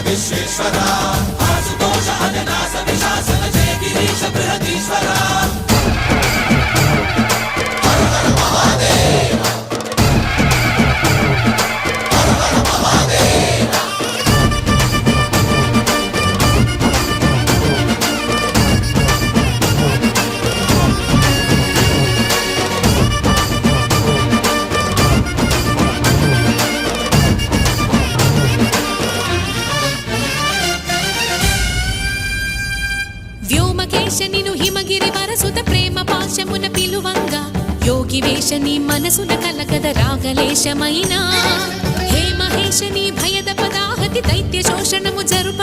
విశ్వేశ్వర ఆశుతోష అజనాశ విశాసన జయ గిరీశ బృహదీశ్వర హర హర మహాదేవ హర హర మహాదేవ వ్యోమకేశనిను హిమగిరి వరసుత ప్రేమ పాశమున పిలువంగా యోగి వేషని మనసున కలకద రాగలేశమైనా హే మహేశని భయద పదాహతి దైత్య శోషణము జరుప